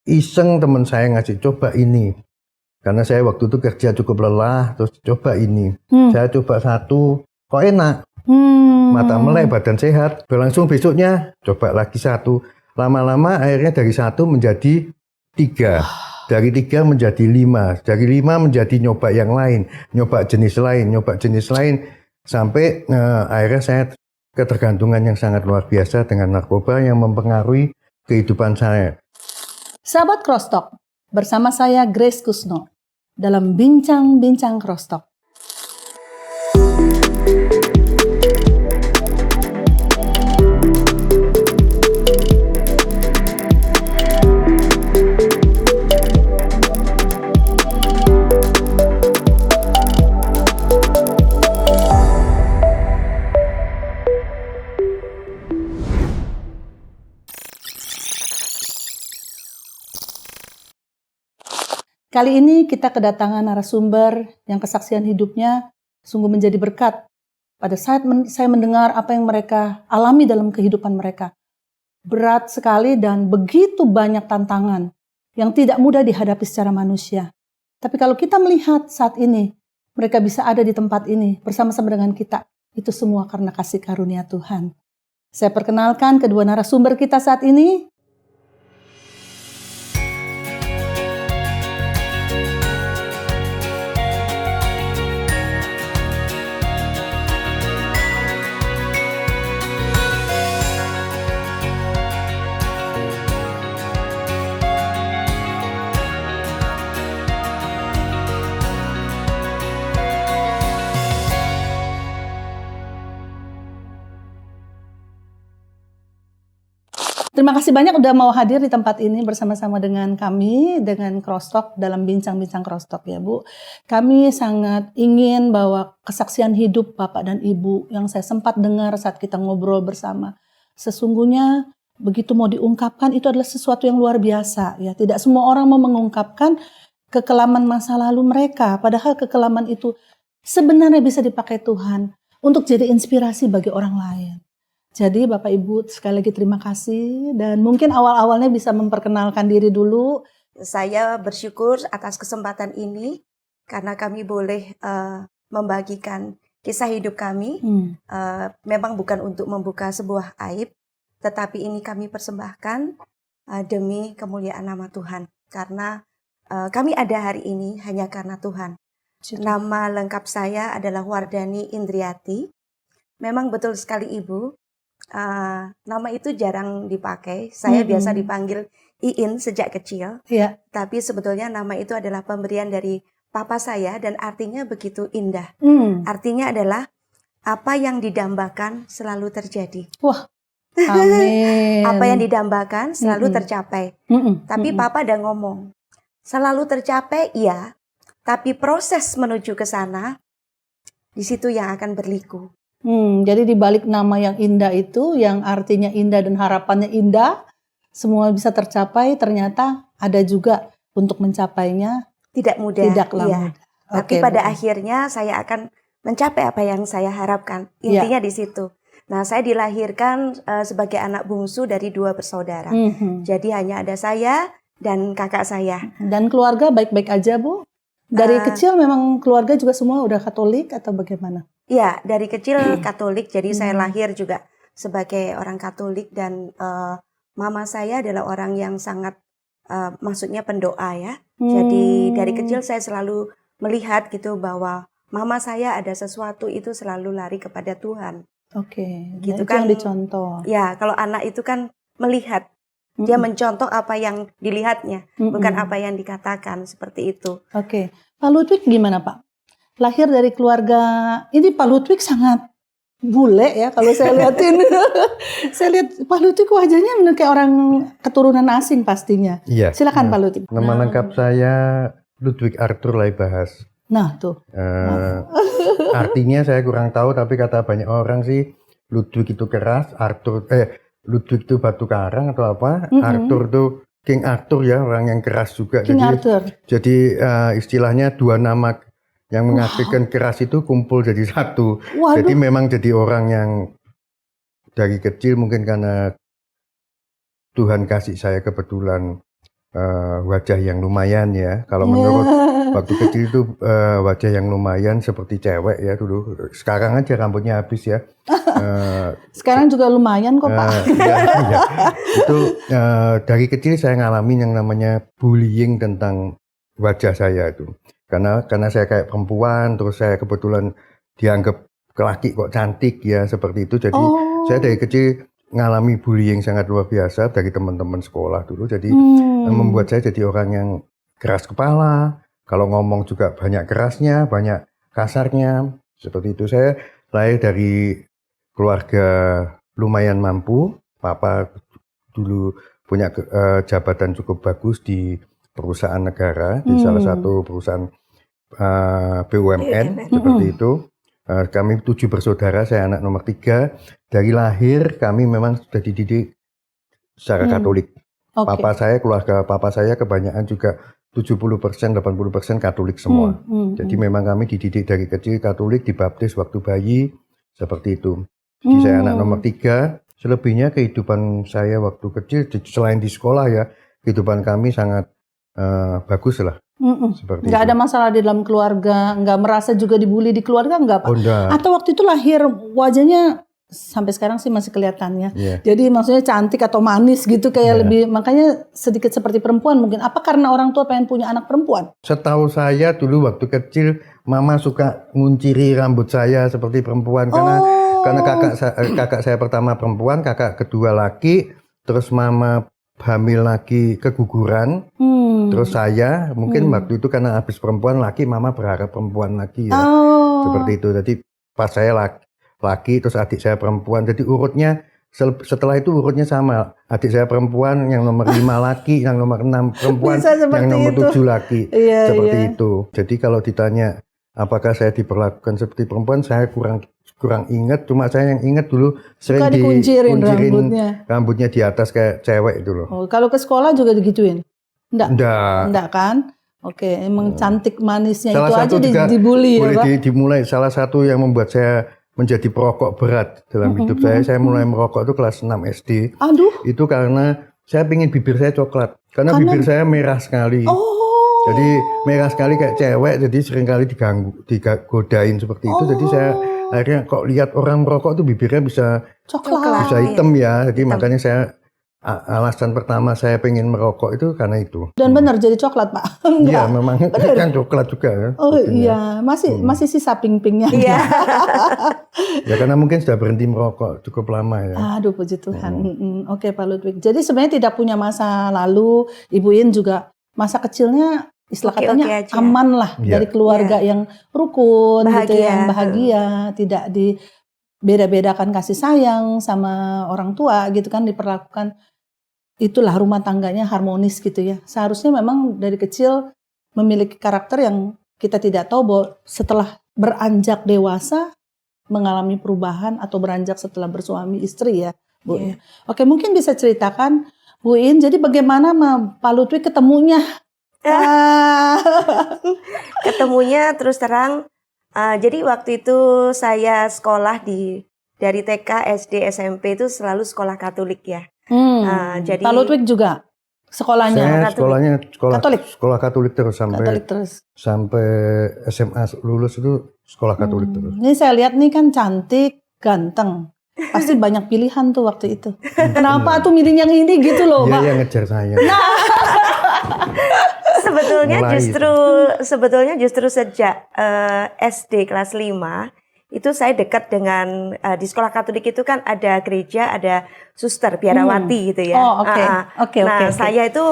iseng teman saya ngasih coba ini. Karena saya waktu itu kerja cukup lelah, terus coba ini. Saya coba satu, kok enak. Mata melek, badan sehat. Berlangsung besoknya coba lagi satu. Lama-lama akhirnya dari satu menjadi 3. Dari 3 menjadi 5. Dari 5 menjadi nyoba yang lain. Nyoba jenis lain. Sampai akhirnya saya ketergantungan yang sangat luar biasa dengan narkoba yang mempengaruhi kehidupan saya. Sahabat Crosstalk, bersama saya Grace Kusno dalam Bincang-Bincang Crosstalk. Kali ini kita kedatangan narasumber yang kesaksian hidupnya sungguh menjadi berkat pada saat saya mendengar apa yang mereka alami dalam kehidupan mereka. Berat sekali dan begitu banyak tantangan yang tidak mudah dihadapi secara manusia. Tapi kalau kita melihat saat ini, mereka bisa ada di tempat ini bersama-sama dengan kita. Itu semua karena kasih karunia Tuhan. Saya perkenalkan kedua narasumber kita saat ini. Terima kasih banyak udah mau hadir di tempat ini bersama-sama dengan kami, dengan Crosstalk dalam Bincang-Bincang Crosstalk ya Bu. Kami sangat ingin bahwa kesaksian hidup Bapak dan Ibu yang saya sempat dengar saat kita ngobrol bersama. Sesungguhnya begitu mau diungkapkan itu adalah sesuatu yang luar biasa ya. Tidak semua orang mau mengungkapkan kekelaman masa lalu mereka. Padahal kekelaman itu sebenarnya bisa dipakai Tuhan untuk jadi inspirasi bagi orang lain. Jadi Bapak Ibu sekali lagi terima kasih dan mungkin awal-awalnya bisa memperkenalkan diri dulu. Saya bersyukur atas kesempatan ini karena kami boleh membagikan kisah hidup kami. Memang bukan untuk membuka sebuah aib, tetapi ini kami persembahkan demi kemuliaan nama Tuhan. Karena kami ada hari ini hanya karena Tuhan. Nama lengkap saya adalah Wardani Indriati. Memang betul sekali Ibu. Nama itu jarang dipakai. Saya biasa dipanggil Iin sejak kecil. Tapi sebetulnya nama itu adalah pemberian dari papa saya dan artinya begitu indah. Artinya adalah apa yang didambakan selalu terjadi. Wah, amin. Apa yang didambakan selalu tercapai. Tapi papa ada ngomong, selalu tercapai iya, tapi proses menuju ke sana di situ yang akan berliku. Jadi di balik nama yang indah itu, yang artinya indah dan harapannya indah, semua bisa tercapai, ternyata ada juga untuk mencapainya tidak mudah. Tidaklah mudah. Tapi pada akhirnya saya akan mencapai apa yang saya harapkan. Intinya di situ. Nah, saya dilahirkan sebagai anak bungsu dari 2 bersaudara. Jadi hanya ada saya dan kakak saya. Dan keluarga baik-baik aja, Bu? Dari kecil memang keluarga juga semua udah Katolik atau bagaimana? Iya, dari kecil Katolik, jadi saya lahir juga sebagai orang Katolik dan mama saya adalah orang yang sangat, maksudnya pendoa ya. Jadi dari kecil saya selalu melihat gitu bahwa mama saya ada sesuatu itu selalu lari kepada Tuhan. Gitu kan. Yang dicontoh. Ya, kalau anak itu kan melihat, dia mencontoh apa yang dilihatnya, bukan apa yang dikatakan, seperti itu. Pak Ludwig gimana Pak? Lahir dari keluarga, ini Pak Ludwig sangat bule ya kalau saya lihatin. Saya lihat Pak Ludwig wajahnya kayak orang keturunan asing pastinya. Iya. Silakan Pak Ludwig. Nama lengkap saya Ludwig Arthur Laibahas. Nah tuh. Artinya saya kurang tahu, tapi kata banyak orang sih Ludwig itu keras, Ludwig itu batu karang atau apa, Arthur itu King Arthur ya, orang yang keras juga. Jadi istilahnya 2 nama yang mengartikan keras itu kumpul jadi satu. Jadi memang jadi orang yang dari kecil mungkin karena Tuhan kasih saya kebetulan wajah yang lumayan ya. Kalau menurut waktu kecil itu wajah yang lumayan seperti cewek ya dulu. Sekarang aja rambutnya habis ya. Sekarang juga lumayan kok Pak. Ya. Itu dari kecil saya ngalamin yang namanya bullying tentang wajah saya itu. Karena saya kayak perempuan, terus saya kebetulan dianggap laki kok cantik ya seperti itu. Jadi saya dari kecil ngalami bullying sangat luar biasa dari teman-teman sekolah dulu. Jadi membuat saya jadi orang yang keras kepala. Kalau ngomong juga banyak kerasnya, banyak kasarnya. Seperti itu. Saya lahir dari keluarga lumayan mampu. Papa dulu punya jabatan cukup bagus di perusahaan negara, di salah satu perusahaan BUMN seperti itu. Kami 7 bersaudara, saya anak nomor 3. Dari lahir kami memang sudah dididik secara Katolik. Keluarga papa saya kebanyakan juga 70%, 80% Katolik semua. Jadi memang kami dididik dari kecil Katolik, dibaptis waktu bayi, seperti itu. Jadi saya anak nomor 3. Selebihnya kehidupan saya waktu kecil, selain di sekolah ya, kehidupan kami sangat bagus lah. Seperti nggak ada masalah di dalam keluarga, nggak merasa juga dibully di keluarga, nggak Pak? Atau waktu itu lahir wajahnya sampai sekarang sih masih kelihatannya. Jadi maksudnya cantik atau manis gitu kayak lebih, makanya sedikit seperti perempuan mungkin. Apa karena orang tua pengen punya anak perempuan? Setahu saya dulu waktu kecil mama suka ngunciri rambut saya seperti perempuan karena kakak saya pertama perempuan, kakak kedua laki, terus mama hamil lagi keguguran. Terus saya mungkin waktu itu karena habis perempuan laki, mama berharap perempuan lagi ya. Seperti itu. Jadi pas saya laki terus adik saya perempuan. Jadi urutnya setelah itu urutnya sama. Adik saya perempuan, yang nomor 5 laki, yang nomor 6 perempuan, yang nomor 7 laki. Seperti itu. Jadi kalau ditanya apakah saya diperlakukan seperti perempuan, saya kurang ingat. Cuma saya yang ingat dulu sering dikuncirin rambutnya di atas kayak cewek itu loh. Kalau ke sekolah juga digituin? Enggak kan? Oke, emang cantik manisnya salah itu aja dibully ya Pak? Dimulai salah satu yang membuat saya menjadi perokok berat dalam hidup saya. Saya mulai merokok itu kelas 6 SD. Itu karena saya pingin bibir saya coklat. Karena bibir saya merah sekali. Jadi merah sekali kayak cewek, jadi seringkali digodain seperti itu. Jadi saya akhirnya kok lihat orang merokok tuh bibirnya bisa coklat, bisa hitam ya. Jadi makanya saya alasan pertama saya pengen merokok itu karena itu. Dan benar jadi coklat Pak? Iya memang kan coklat juga ya. Iya masih sisa ping-pingnya. Ya karena mungkin sudah berhenti merokok cukup lama ya. Aduh puji Tuhan. Oke Pak Ludwig. Jadi sebenarnya tidak punya masa lalu. Ibu In juga masa kecilnya istilah katanya aman lah dari keluarga yang rukun, gitu, yang bahagia, tidak dibeda-bedakan kasih sayang sama orang tua gitu kan, diperlakukan. Itulah rumah tangganya harmonis gitu ya. Seharusnya memang dari kecil memiliki karakter yang kita tidak tahu bahwa setelah beranjak dewasa mengalami perubahan atau beranjak setelah bersuami istri ya Bu. Oke, mungkin bisa ceritakan Bu In, jadi bagaimana Pak Ludwig ketemunya? Ketemunya terus terang, jadi waktu itu saya sekolah dari TK, SD, SMP itu selalu sekolah Katolik ya. Jadi Pak Ludwig juga sekolahnya? Saya sekolahnya sekolah Katolik terus sampai SMA lulus itu sekolah Katolik terus. Ini saya lihat nih kan cantik, ganteng. Pasti banyak pilihan tuh waktu itu. Kenapa tuh milih yang ini gitu loh Pak? Dia yang ngejar saya. Sebetulnya justru sejak SD kelas 5 itu saya dekat dengan di sekolah Katolik itu kan ada gereja, ada suster biarawati gitu ya. Saya itu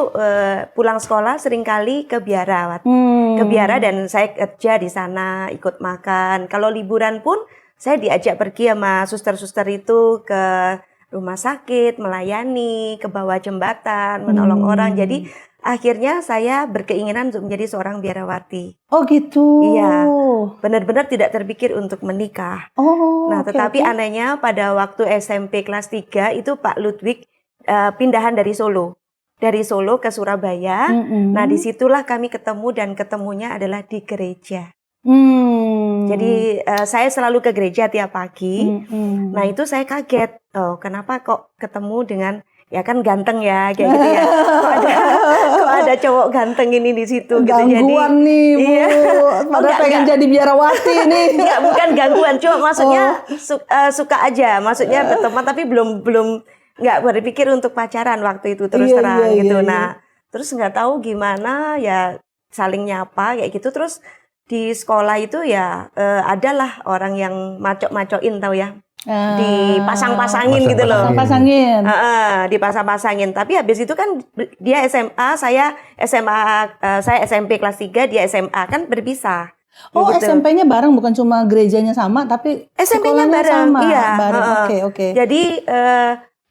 pulang sekolah seringkali ke biara dan saya kerja di sana, ikut makan. Kalau liburan pun saya diajak pergi sama suster-suster itu ke rumah sakit, melayani, ke bawah jembatan, menolong orang. Jadi akhirnya saya berkeinginan untuk menjadi seorang biarawati. Oh gitu. Iya, benar-benar tidak terpikir untuk menikah. Tetapi anehnya pada waktu SMP kelas 3 itu Pak Ludwig pindahan dari Solo ke Surabaya. Nah disitulah kami ketemu dan ketemunya adalah di gereja. Jadi saya selalu ke gereja tiap pagi. Nah itu saya kaget. Kenapa kok ketemu dengan ya kan ganteng ya kayak gitu ya. Kok kok ganteng ini di situ gitu. Gangguan Jadi, nih Bu. iya. Padahal pengen jadi biarawati nih. Enggak, bukan gangguan, cuma maksudnya suka aja, maksudnya berteman tapi belum nggak berpikir untuk pacaran waktu itu terus terang gitu. Nah, terus nggak tahu gimana ya saling nyapa kayak gitu. Terus di sekolah itu ya adalah orang yang macok-macokin tahu ya. Dipasang-pasangin gitu loh. Dipasang-pasangin. Tapi habis itu kan dia SMA, saya SMP kelas 3, dia SMA, kan berpisah. Oh, gitu. SMP-nya bareng, bukan cuma gerejanya sama, tapi SMP-nya bareng. sama. Iya. Bareng. Oke. Jadi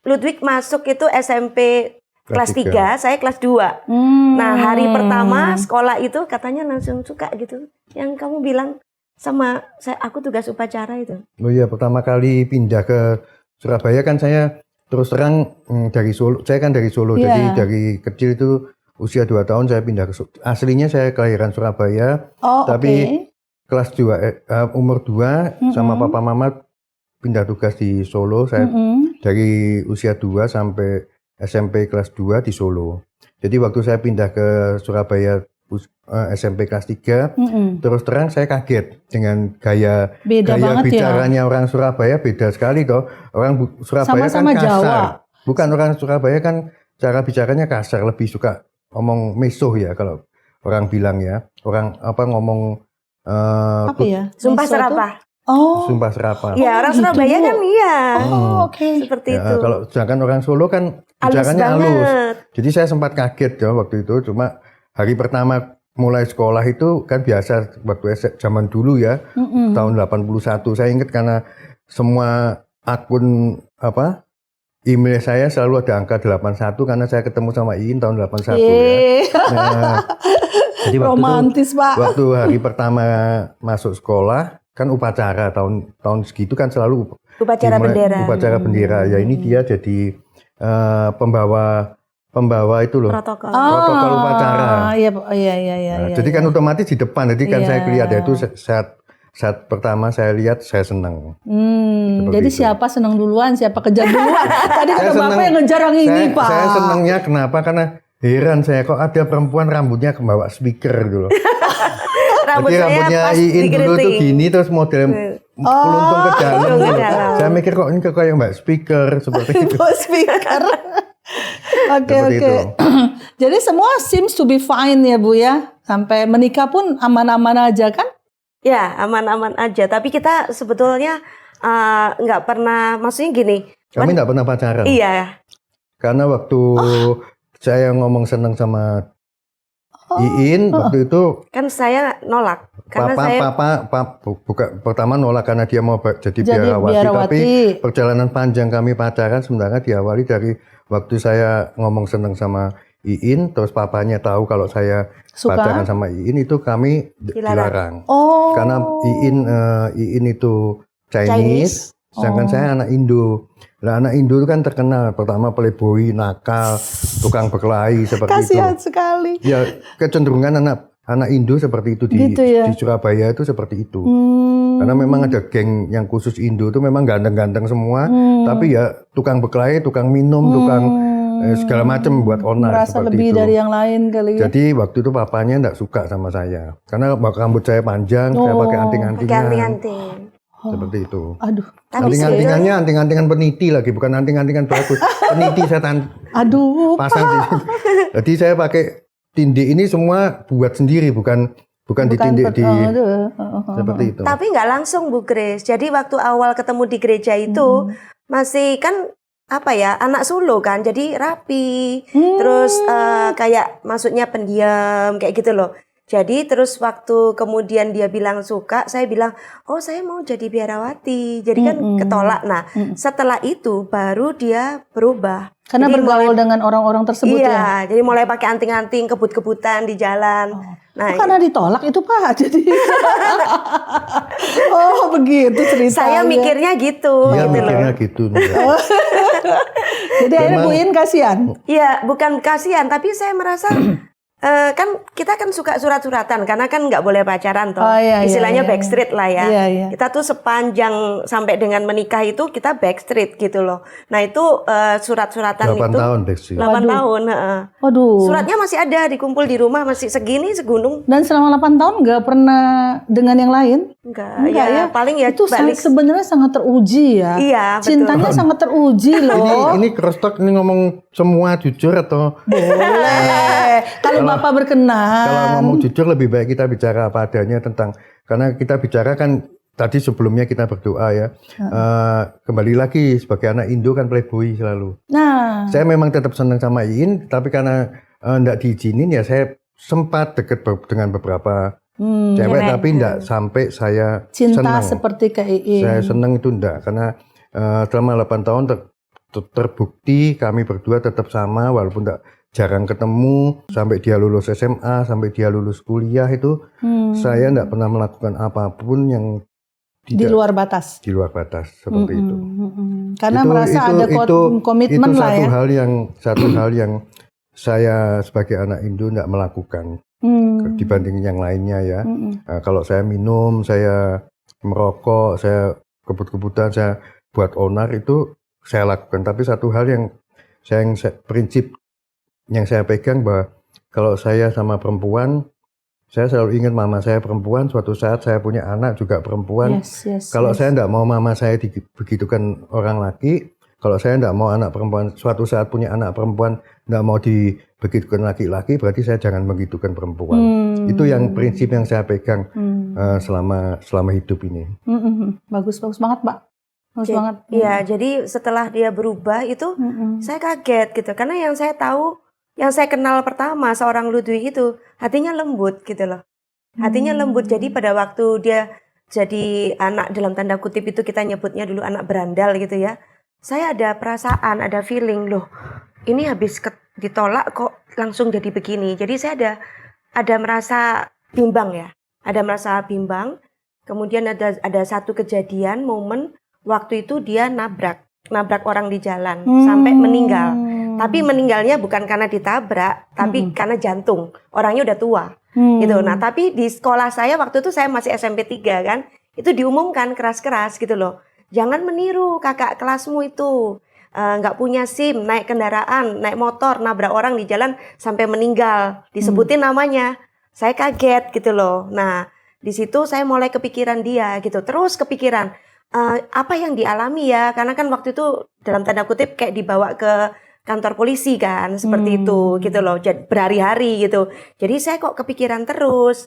Ludwig masuk itu SMP kelas 3, saya kelas 2. Nah, hari pertama sekolah itu katanya langsung suka gitu. Yang kamu bilang sama saya, aku tugas upacara itu. Oh iya, pertama kali pindah ke Surabaya kan saya terus terang dari Solo. Saya kan dari Solo, jadi dari kecil itu usia 2 tahun saya pindah ke Solo. Aslinya saya kelahiran Surabaya, tapi kelas 2 umur 2 sama papa mama pindah tugas di Solo. Saya dari usia 2 sampai SMP kelas 2 di Solo. Jadi waktu saya pindah ke Surabaya SMP kelas 3, terus terang saya kaget dengan gaya bicaranya orang Surabaya, beda sekali toh. Orang Surabaya sama-sama kan kasar. Jawa. Bukan, orang Surabaya kan cara bicaranya kasar, lebih suka ngomong mesuh ya kalau orang bilang ya. Orang ngomong sumpah serapah. Sumpah serapah. Ya, orang Surabaya kan iya. Seperti ya, itu. Kalau sedangkan orang Solo kan bicaranya halus. Jadi saya sempat kaget ya waktu itu. Cuma hari pertama mulai sekolah itu kan biasa waktu zaman dulu ya, tahun 81. Saya ingat karena semua akun email saya selalu ada angka 81 karena saya ketemu sama Iin tahun 81 ya. Nah, jadi romantis, Pak. Waktu hari pertama masuk sekolah kan upacara tahun segitu kan selalu upacara bendera. Upacara bendera. Ya ini dia jadi pembawa itu loh, protokol upacara. Iya. Jadi kan otomatis di depan, jadi kan saya lihat ya itu saat pertama saya lihat saya senang. Jadi itu. Siapa senang duluan, siapa kejar duluan? Tadi kata Bapak yang ngejar yang ini, Pak. Saya senangnya kenapa? Karena heran saya kok ada perempuan rambutnya bawa speaker gitu loh. Rambutnya Iin dulu tuh gini terus model peluntung ke dalam. Saya mikir kok ini kayak Mbak speaker seperti itu. Speaker. Oke. Jadi semua seems to be fine ya Bu ya. Sampai menikah pun aman-aman aja kan? Ya, aman-aman aja. Tapi kita sebetulnya nggak pernah, maksudnya gini. Kami nggak pernah pacaran. Iya. Karena waktu saya ngomong senang sama Iin waktu itu kan saya nolak karena pertama nolak karena dia mau jadi biarawati, tapi perjalanan panjang kami pacaran sebenarnya diawali dari waktu saya ngomong senang sama Iin, terus papanya tahu kalau saya pacaran sama Iin, itu kami dilarang. Karena Iin itu Chinese. Sedangkan saya anak Indo. Nah, anak Indo itu kan terkenal pertama playboy, nakal, tukang berkelahi seperti Kasihan itu. Sekali. Ya, kecenderungan anak Indo seperti itu di Surabaya itu seperti itu. Karena memang ada geng yang khusus Indo itu memang ganteng-ganteng semua, tapi ya tukang berkelahi, tukang minum, tukang segala macam buat onar. Merasa lebih itu. Dari yang lain kali. Jadi waktu itu papanya enggak suka sama saya. Karena rambut saya panjang, saya pakai anting-antingan. Seperti itu. Aduh. Anting-antingan peniti lagi, bukan anting-antingan bagus. Peniti setan. Aduh. Pasang di sini. Jadi saya pakai tindih ini semua buat sendiri, bukan ditindik di seperti itu. Tapi nggak langsung Bu Grace. Jadi waktu awal ketemu di gereja itu masih kan anak Solo kan, jadi rapi. Terus kayak maksudnya pendiam kayak gitu loh. Jadi terus waktu kemudian dia bilang suka, saya bilang, oh saya mau jadi biarawati. Jadi kan ketolak. Nah setelah itu baru dia berubah. Karena jadi bergaul dengan orang-orang tersebut ya? Iya, jadi mulai pakai anting-anting, kebut-kebutan di jalan. Nah, karena ditolak itu Pak, jadi begitu ceritanya. Saya mikirnya gitu. Iya, mikirnya gitu. Jadi akhirnya Bu Iin kasihan? Iya, bukan kasihan, tapi saya merasa Kan kita kan suka surat-suratan karena kan nggak boleh pacaran toh. Istilahnya backstreet lah ya. Kita tuh sepanjang sampai dengan menikah itu kita backstreet gitu loh. Nah itu surat-suratan 8 itu tahun backstreet. 8 tahun. Waduh. Suratnya masih ada dikumpul di rumah masih segini segunung. Dan selama 8 tahun nggak pernah dengan yang lain? Enggak ya. Paling ya itu balik. sebenarnya sangat teruji ya. Iya, betul. Cintanya sangat teruji loh. Ini Crosstalk ini ngomong semua jujur atau boleh? Kalau Bapak berkenan. Kalau ngomong jujur lebih baik kita bicara apa adanya tentang, karena kita bicara kan tadi sebelumnya kita berdoa ya. Kembali lagi sebagai anak Indo kan playboy selalu. Nah, saya memang tetap senang sama Iin, tapi karena enggak diizinin ya saya sempat deket dengan beberapa cewek, tapi enggak sampai saya cinta senang. seperti ke Iin. Saya senang itu enggak, karena selama 8 tahun terbukti kami berdua tetap sama walaupun enggak jarang ketemu, sampai dia lulus SMA, sampai dia lulus kuliah itu saya enggak pernah melakukan apapun yang di luar batas. Di luar batas seperti itu. Karena merasa ada komitmen itu lah ya. Satu hal yang saya sebagai anak Indo enggak melakukan dibanding yang lainnya ya. Kalau saya minum, saya merokok, saya kebut-kebutan, saya buat onar itu saya lakukan. Tapi satu hal yang prinsip yang saya pegang bahwa kalau saya sama perempuan, saya selalu ingat mama saya perempuan, suatu saat saya punya anak juga perempuan. Kalau saya enggak mau mama saya begitukan orang laki, kalau saya enggak mau anak perempuan, suatu saat punya anak perempuan enggak mau dibegitukan laki-laki, berarti saya jangan begitukan perempuan. Itu yang prinsip yang saya pegang selama hidup ini. Bagus banget, Pak. Bagus banget. Iya, jadi setelah dia berubah itu saya kaget gitu, karena yang saya tahu, yang saya kenal pertama seorang Ludwig itu hatinya lembut gitu loh. Hatinya lembut. Jadi pada waktu dia jadi anak dalam tanda kutip itu kita nyebutnya dulu anak berandal gitu ya. Saya ada perasaan, ada feeling loh. Ini habis ditolak kok langsung jadi begini. Jadi saya ada merasa bimbang ya. Ada merasa bimbang. Kemudian ada satu kejadian momen waktu itu dia nabrak orang di jalan sampai meninggal. Tapi meninggalnya bukan karena ditabrak, tapi karena jantung. Orangnya udah tua. Gitu. Nah, tapi di sekolah saya waktu itu saya masih SMP 3 kan, itu diumumkan keras-keras gitu loh. Jangan meniru kakak kelasmu itu. Nggak punya SIM, naik kendaraan, naik motor, nabrak orang di jalan sampai meninggal. Disebutin namanya. Saya kaget gitu loh. Nah, di situ saya mulai kepikiran dia gitu. Terus kepikiran apa yang dialami ya, karena kan waktu itu dalam tanda kutip kayak dibawa ke kantor polisi kan, seperti itu gitu loh, berhari-hari gitu. Jadi saya kok kepikiran terus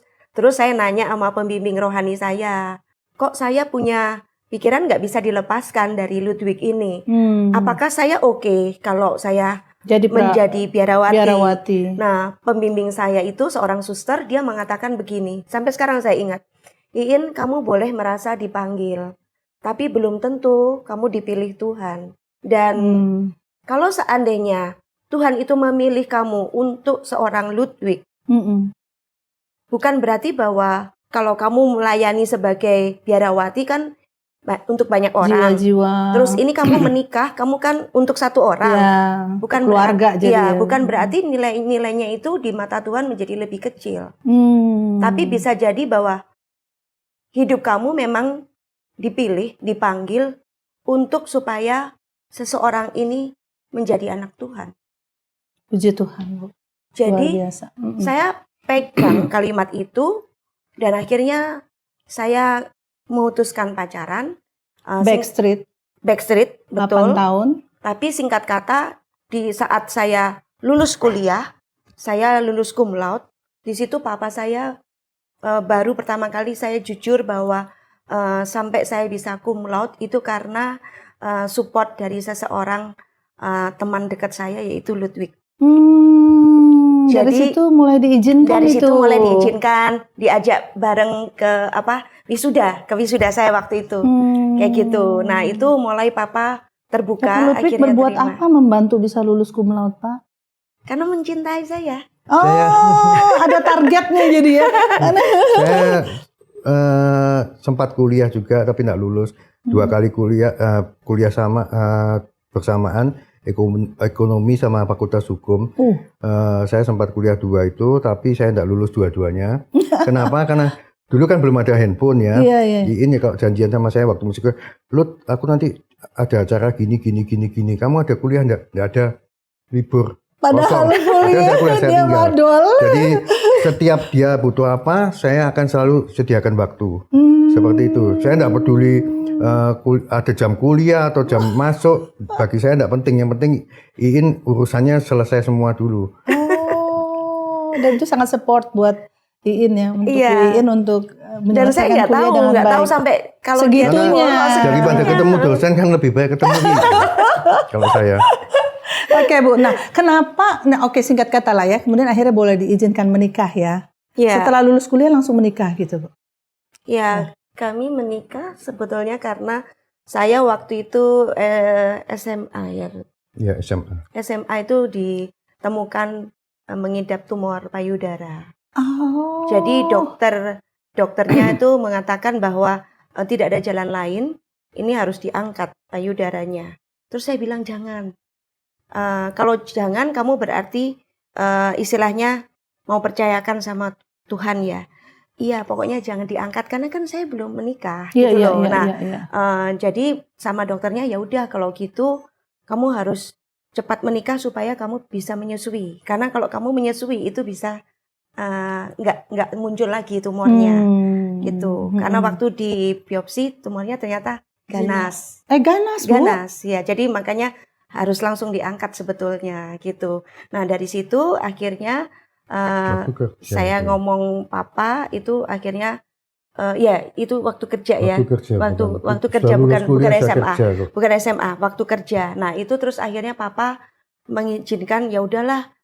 saya nanya sama pembimbing rohani saya, kok saya punya pikiran nggak bisa dilepaskan dari Ludwig ini. Apakah saya oke kalau saya menjadi biarawati? Nah, pembimbing saya itu seorang suster, dia mengatakan begini, sampai sekarang saya ingat, Iin, kamu boleh merasa dipanggil, tapi belum tentu kamu dipilih Tuhan. Dan kalau seandainya Tuhan itu memilih kamu untuk seorang Ludwig, bukan berarti bahwa kalau kamu melayani sebagai biarawati kan untuk banyak orang. Jiwa-jiwa. Terus ini kamu menikah, kamu kan untuk satu orang. Ya, bukan keluarga berarti, jadi. Bukan berarti nilainya itu di mata Tuhan menjadi lebih kecil. Tapi bisa jadi bahwa hidup kamu memang dipilih, dipanggil untuk supaya seseorang ini menjadi anak Tuhan. Puji Tuhan, Bu. Jadi saya pegang kalimat itu dan akhirnya saya memutuskan pacaran. Backstreet, betul. 8 tahun. Tapi singkat kata, di saat saya lulus kuliah, saya lulus cum laude. Di situ papa saya baru pertama kali saya jujur bahwa sampai saya bisa cum laude itu karena support dari seseorang teman dekat saya, yaitu Ludwig. Jadi dari situ mulai diizinkan diajak bareng ke wisuda saya waktu itu. Kayak gitu. Nah, itu mulai papa terbuka. Tapi Ludwig akhirnya berbuat terima. apa membantu bisa lulus cum laude, Pak? Karena mencintai saya. Ada targetnya jadi ya. Saya sempat kuliah juga tapi nggak lulus. 2 kali kuliah bersamaan. ekonomi sama fakultas hukum. Saya sempat kuliah 2 itu, tapi saya tidak lulus dua-duanya. Kenapa? Karena dulu kan belum ada handphone ya. Ini kalau janjian sama saya waktu masih kuliah, Lut, aku nanti ada acara gini. Kamu ada kuliah enggak? Enggak ada, libur. Padahal kuliah dia madol. Jadi setiap dia butuh apa, saya akan selalu sediakan waktu. Seperti itu. Saya enggak peduli ada jam kuliah atau jam masuk. Bagi saya enggak penting. Yang penting Iin urusannya selesai semua dulu. Dan itu sangat support buat Iin ya, untuk Iin untuk dan saya nggak tahu sampai kalau segitunya. Daripada ketemu dosen kan lebih baik ketemu Iin. Kalau saya. Oke Bu, nah kenapa, singkat kata lah ya, kemudian akhirnya boleh diizinkan menikah ya. Setelah lulus kuliah langsung menikah gitu Bu? Kami menikah sebetulnya karena saya waktu itu SMA ya. Iya, SMA. SMA itu ditemukan mengidap tumor payudara. Jadi dokternya itu mengatakan bahwa tidak ada jalan lain, ini harus diangkat payudaranya. Terus saya bilang jangan. Kalau jangan, kamu berarti istilahnya mau percayakan sama Tuhan ya. Iya, pokoknya jangan diangkat karena kan saya belum menikah gitu loh. Jadi sama dokternya ya udah kalau gitu kamu harus cepat menikah supaya kamu bisa menyusui. Karena kalau kamu menyusui itu bisa nggak muncul lagi tumornya gitu. Karena waktu di biopsi tumornya ternyata ganas. Ganas ya. Jadi makanya harus langsung diangkat sebetulnya gitu. Nah dari situ akhirnya saya ngomong papa itu akhirnya itu waktu kerja ya. Waktu kerja bukan SMA. Bukan SMA, waktu kerja. Nah itu terus akhirnya papa mengizinkan ya udahlah.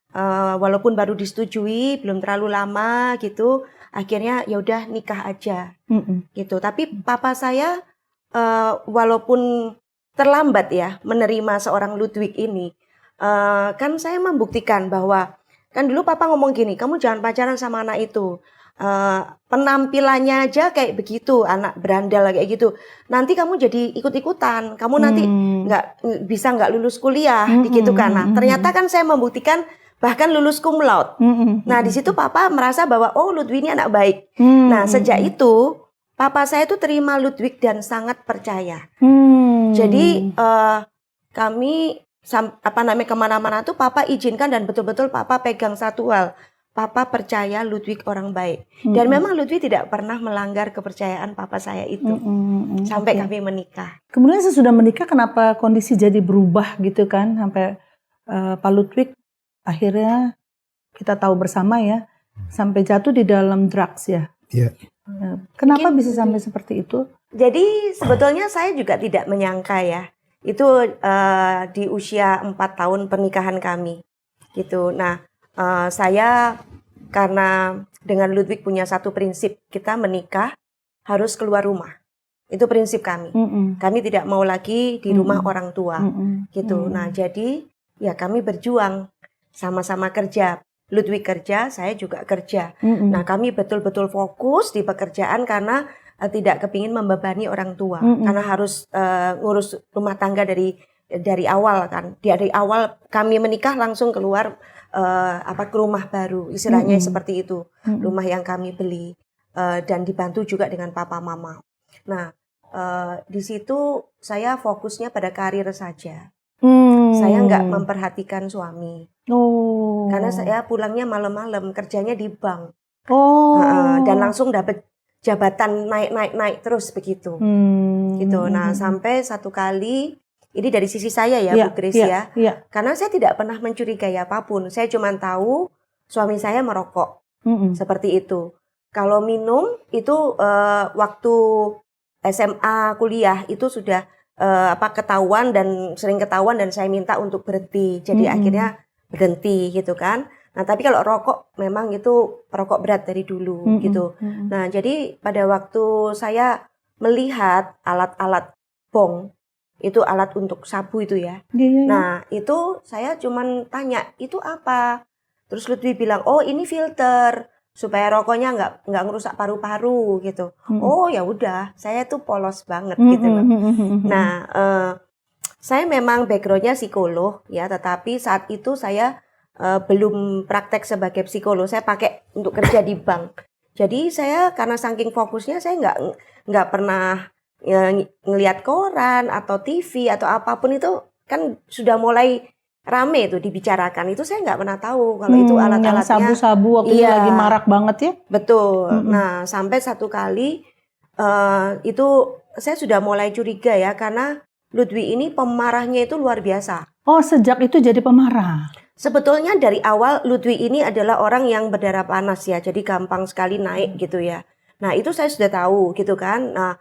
Walaupun baru disetujui belum terlalu lama gitu, akhirnya ya udah nikah aja gitu. Tapi papa saya walaupun terlambat ya menerima seorang Ludwig ini, kan saya membuktikan bahwa kan dulu papa ngomong gini, kamu jangan pacaran sama anak itu, penampilannya aja kayak begitu, anak berandal kayak gitu, nanti kamu jadi ikut-ikutan, kamu nanti nggak lulus kuliah gitu kan. Nah ternyata kan saya membuktikan bahkan lulus cum laude. Nah di situ papa merasa bahwa Ludwig ini anak baik. Nah sejak itu papa saya itu terima Ludwig dan sangat percaya. Jadi kami kemana-mana tuh papa izinkan dan betul-betul papa pegang satu hal. Papa percaya Ludwig orang baik. Dan memang Ludwig tidak pernah melanggar kepercayaan papa saya itu. Sampai kami menikah. Kemudian sesudah menikah kenapa kondisi jadi berubah gitu kan? Sampai Pak Ludwig akhirnya kita tahu bersama ya. Sampai jatuh di dalam drugs ya. Iya. Kenapa bisa sampai seperti itu? Jadi sebetulnya saya juga tidak menyangka ya. Itu di usia 4 tahun pernikahan kami. Gitu. Nah, saya karena dengan Ludwig punya satu prinsip, kita menikah harus keluar rumah. Itu prinsip kami. Kami tidak mau lagi di rumah orang tua. Gitu. Nah, jadi ya kami berjuang sama-sama kerja. Ludwig kerja, saya juga kerja. Nah, kami betul-betul fokus di pekerjaan karena tidak kepingin membebani orang tua. Karena harus ngurus rumah tangga dari awal kan. Dari awal kami menikah langsung keluar ke rumah baru. Istilahnya seperti itu. Rumah yang kami beli dan dibantu juga dengan papa mama. Nah, di situ saya fokusnya pada karir saja. Saya nggak memperhatikan suami. Karena saya pulangnya malam-malam, kerjanya di bank. Dan langsung dapat jabatan naik terus begitu. Gitu. Nah, sampai satu kali, ini dari sisi saya ya, Bu Grace ya. Karena saya tidak pernah mencurigai apapun. Saya cuma tahu suami saya merokok. Seperti itu. Kalau minum itu waktu SMA kuliah itu sudah ketahuan dan sering ketahuan dan saya minta untuk berhenti. Jadi akhirnya berhenti gitu kan. Nah, tapi kalau rokok memang itu perokok berat dari dulu gitu. Nah, jadi pada waktu saya melihat alat-alat bong, itu alat untuk sabu itu ya. Nah, itu saya cuman tanya, itu apa? Terus Ludwig bilang, oh ini filter supaya rokoknya nggak ngerusak paru-paru gitu. Oh ya udah, saya tuh polos banget gitu loh. Nah, saya memang backgroundnya psikolog ya, tetapi saat itu saya belum praktek sebagai psikolog. Saya pakai untuk kerja di bank. Jadi saya karena saking fokusnya saya nggak pernah ngelihat koran atau TV atau apapun, itu kan sudah mulai rame itu dibicarakan. Itu saya nggak pernah tahu kalau itu alat-alatnya. Yang sabu-sabu waktu itu lagi marak banget ya. Betul. Nah, sampai satu kali itu saya sudah mulai curiga ya, karena Ludwig ini pemarahnya itu luar biasa. Oh, sejak itu jadi pemarah. Sebetulnya dari awal Ludwig ini adalah orang yang berdarah panas ya, jadi gampang sekali naik gitu ya. Nah, itu saya sudah tahu gitu kan. Nah,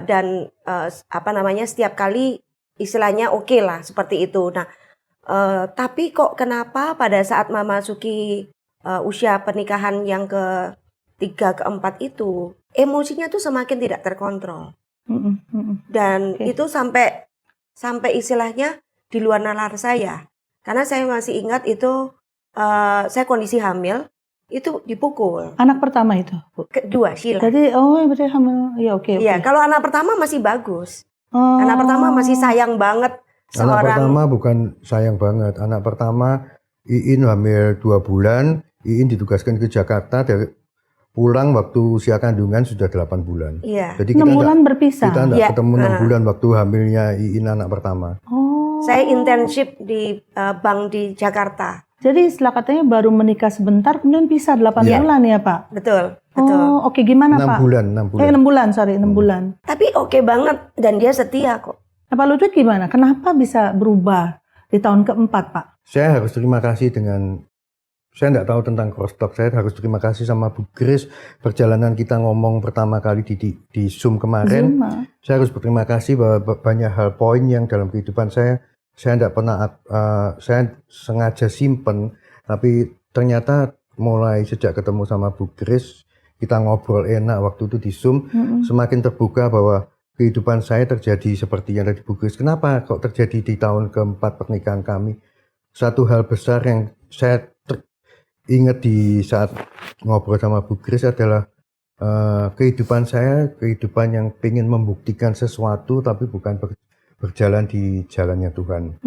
dan setiap kali istilahnya oke lah seperti itu. Nah, tapi kok kenapa pada saat memasuki usia pernikahan yang ke-3, ke-4 itu emosinya tuh semakin tidak terkontrol. Dan itu sampai istilahnya di luar nalar saya. Karena saya masih ingat itu saya kondisi hamil, itu dipukul. Anak pertama itu? Kedua, Sheila. Jadi berarti hamil. Ya oke. Iya, kalau anak pertama masih bagus. Anak pertama masih sayang banget. Anak pertama bukan sayang banget. Anak pertama Iin hamil 2 bulan, Iin ditugaskan ke Jakarta, pulang waktu usia kandungan sudah 8 bulan. Iya. Jadi kita 6 bulan berpisah. Kita enggak ketemu 6 bulan waktu hamilnya Iin anak pertama. Saya internship di bank di Jakarta. Jadi setelah katanya baru menikah sebentar kemudian pisah 8 bulan ya, Pak? Betul. Oh, oke. Gimana, 6 Pak? 6 bulan. 6 bulan, sorry, 6 bulan. Tapi oke banget dan dia setia kok. Nah, Pak Ludwig gimana? Kenapa bisa berubah di tahun keempat, Pak? Saya harus terima kasih saya enggak tahu tentang crosstalk. Saya harus terima kasih sama Bu Grace. Perjalanan kita ngomong pertama kali di Zoom kemarin. Saya harus berterima kasih bahwa banyak hal poin yang dalam kehidupan saya enggak pernah, saya sengaja simpen, tapi ternyata mulai sejak ketemu sama Bu Grace, kita ngobrol enak waktu itu di Zoom, semakin terbuka bahwa kehidupan saya terjadi seperti yang tadi Bu Grace. Kenapa kok terjadi di tahun keempat pernikahan kami? Satu hal besar yang saya ingat di saat ngobrol sama Bu Grace adalah kehidupan yang pengen membuktikan sesuatu tapi bukan berjalan di jalannya Tuhan.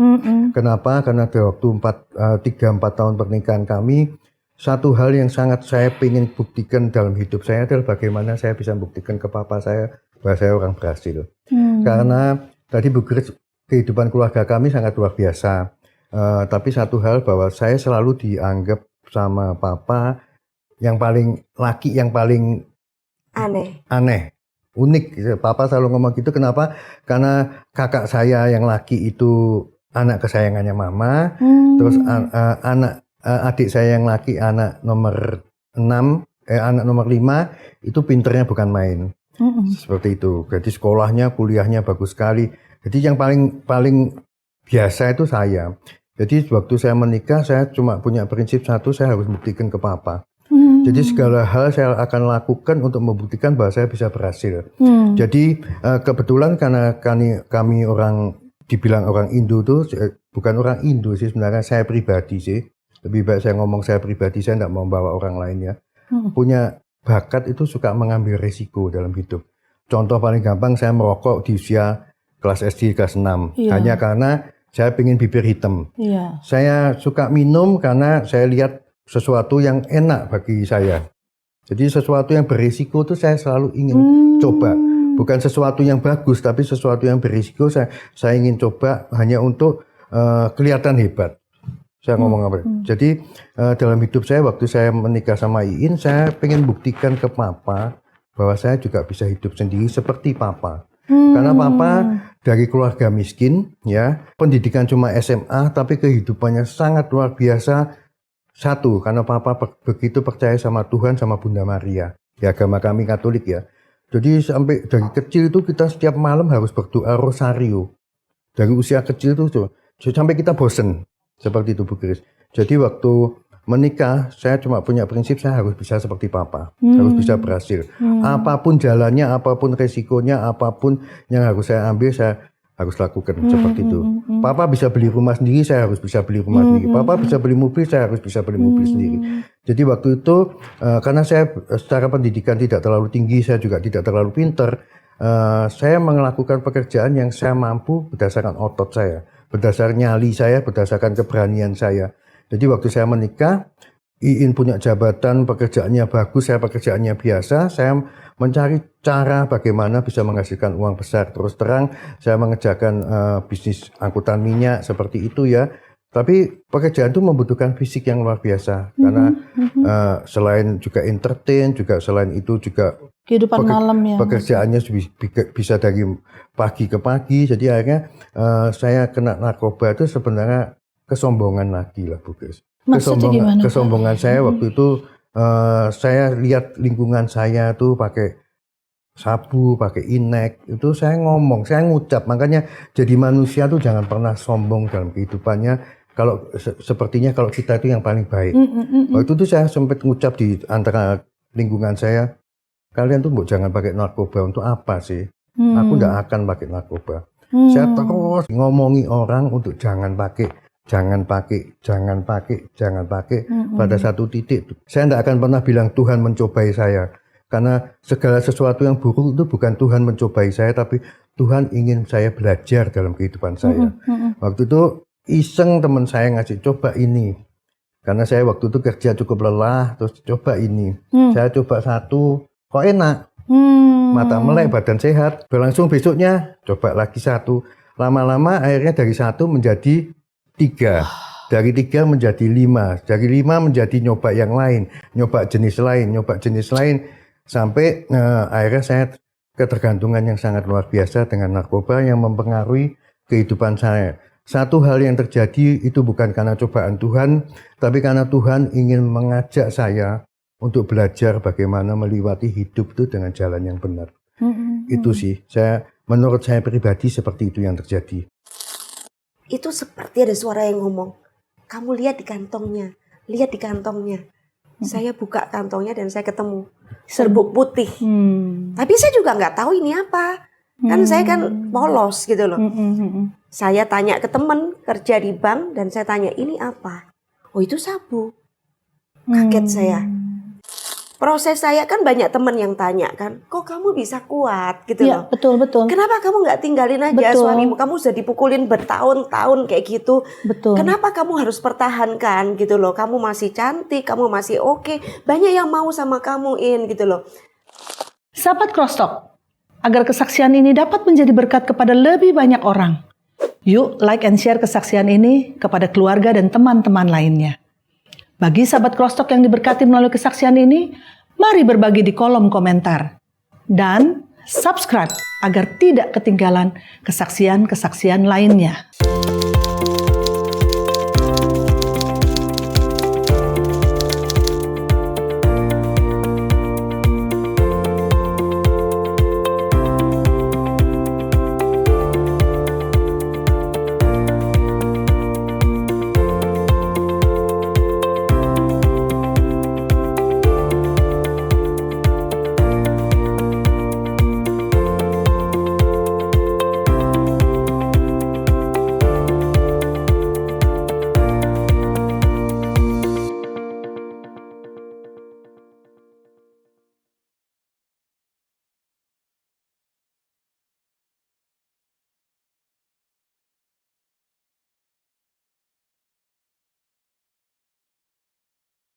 Kenapa? Karena di waktu 3-4 tahun pernikahan kami, satu hal yang sangat saya pengen buktikan dalam hidup saya adalah bagaimana saya bisa buktikan ke papa saya bahwa saya orang berhasil. Karena tadi Bu Grace, kehidupan keluarga kami sangat luar biasa. Tapi satu hal bahwa saya selalu dianggap sama papa yang paling laki, yang paling aneh. Unik. Papa selalu ngomong gitu. Kenapa? Karena kakak saya yang laki itu anak kesayangannya mama. Terus adik saya yang laki anak nomor 5 itu pinternya bukan main. Seperti itu. Jadi sekolahnya, kuliahnya bagus sekali. Jadi yang paling biasa itu saya. Jadi waktu saya menikah, saya cuma punya prinsip satu, saya harus buktikan ke papa. Jadi segala hal saya akan lakukan untuk membuktikan bahwa saya bisa berhasil. Jadi kebetulan karena kami dibilang orang Indo tuh, bukan orang Indo sih sebenarnya, saya pribadi sih. Lebih baik saya ngomong saya pribadi, saya tidak mau membawa orang lain ya. Punya bakat itu suka mengambil risiko dalam hidup. Contoh paling gampang, saya merokok di usia kelas SD kelas 6. Hanya karena saya pengen bibir hitam. Saya suka minum karena saya lihat sesuatu yang enak bagi saya. Jadi sesuatu yang berisiko itu saya selalu ingin coba. Bukan sesuatu yang bagus, tapi sesuatu yang berisiko saya ingin coba hanya untuk kelihatan hebat. Saya ngomong apa? Jadi dalam hidup saya waktu saya menikah sama Iin, saya pengen buktikan ke papa bahwa saya juga bisa hidup sendiri seperti papa. Karena papa dari keluarga miskin, ya, pendidikan cuma SMA, tapi kehidupannya sangat luar biasa. Satu, karena papa begitu percaya sama Tuhan, sama Bunda Maria. Ya, agama kami Katolik ya. Jadi sampai dari kecil itu kita setiap malam harus berdoa rosario. Dari usia kecil itu sampai kita bosen. Seperti itu Bu Grace. Jadi waktu menikah, saya cuma punya prinsip saya harus bisa seperti papa. Harus bisa berhasil. Apapun jalannya, apapun resikonya, apapun yang harus saya ambil, saya harus lakukan seperti itu. Papa bisa beli rumah sendiri, saya harus bisa beli rumah sendiri. Papa bisa beli mobil, saya harus bisa beli mobil sendiri. Jadi waktu itu karena saya secara pendidikan tidak terlalu tinggi, saya juga tidak terlalu pintar. saya melakukan pekerjaan yang saya mampu berdasarkan otot saya, berdasarkan nyali saya, berdasarkan keberanian saya. Jadi waktu saya menikah, Iin punya jabatan, pekerjaannya bagus, saya pekerjaannya biasa, saya mencari cara bagaimana bisa menghasilkan uang besar. Terus terang, saya mengerjakan bisnis angkutan minyak seperti itu ya. Tapi pekerjaan itu membutuhkan fisik yang luar biasa, karena selain juga entertain, juga selain itu juga kehidupan malam ya. Pekerjaannya bisa dari pagi ke pagi, jadi akhirnya saya kena narkoba itu sebenarnya kesombongan lagi lah Bu Grace. Kesombongan saya waktu itu saya lihat lingkungan saya tuh pakai sabu, pakai inek, itu saya ngomong, saya ngucap, makanya jadi manusia tuh jangan pernah sombong dalam kehidupannya. Kalau sepertinya kalau kita itu yang paling baik. Waktu itu saya sempat ngucap di antara lingkungan saya, kalian tuh jangan pakai narkoba, untuk apa sih? Aku nggak akan pakai narkoba. Saya terus ngomongi orang untuk jangan pakai. Pada satu titik, saya nggak akan pernah bilang Tuhan mencobai saya. Karena segala sesuatu yang buruk itu bukan Tuhan mencobai saya, tapi Tuhan ingin saya belajar dalam kehidupan saya. Waktu itu iseng teman saya ngasih, coba ini. Karena saya waktu itu kerja cukup lelah, terus coba ini. Saya coba satu, kok enak. Mata melek, badan sehat. Berlangsung besoknya, coba lagi satu. Lama-lama akhirnya dari satu menjadi 3. Dari 3 menjadi 5. Dari 5 menjadi nyoba yang lain. Nyoba jenis lain. Sampai akhirnya saya ketergantungan yang sangat luar biasa dengan narkoba yang mempengaruhi kehidupan saya. Satu hal yang terjadi itu bukan karena cobaan Tuhan, tapi karena Tuhan ingin mengajak saya untuk belajar bagaimana melewati hidup itu dengan jalan yang benar. Itu sih, menurut saya pribadi seperti itu yang terjadi. Itu seperti ada suara yang ngomong, kamu lihat di kantongnya. Saya buka kantongnya dan saya ketemu serbuk putih. Tapi saya juga nggak tahu ini apa. Kan saya kan polos gitu loh. Saya tanya ke teman kerja di bank dan saya tanya, ini apa? Oh, itu sabu. Kaget saya. Proses saya kan banyak teman yang tanya kan, kok kamu bisa kuat gitu loh. Betul. Kenapa kamu nggak tinggalin aja suamimu? Kamu sudah dipukulin bertahun-tahun kayak gitu. Betul. Kenapa kamu harus pertahankan gitu loh? Kamu masih cantik, kamu masih oke. Banyak yang mau sama kamu gitu loh. Sahabat Crosstalk, agar kesaksian ini dapat menjadi berkat kepada lebih banyak orang, yuk like and share kesaksian ini kepada keluarga dan teman-teman lainnya. Bagi sahabat Crosstalk yang diberkati melalui kesaksian ini, mari berbagi di kolom komentar. Dan subscribe agar tidak ketinggalan kesaksian-kesaksian lainnya.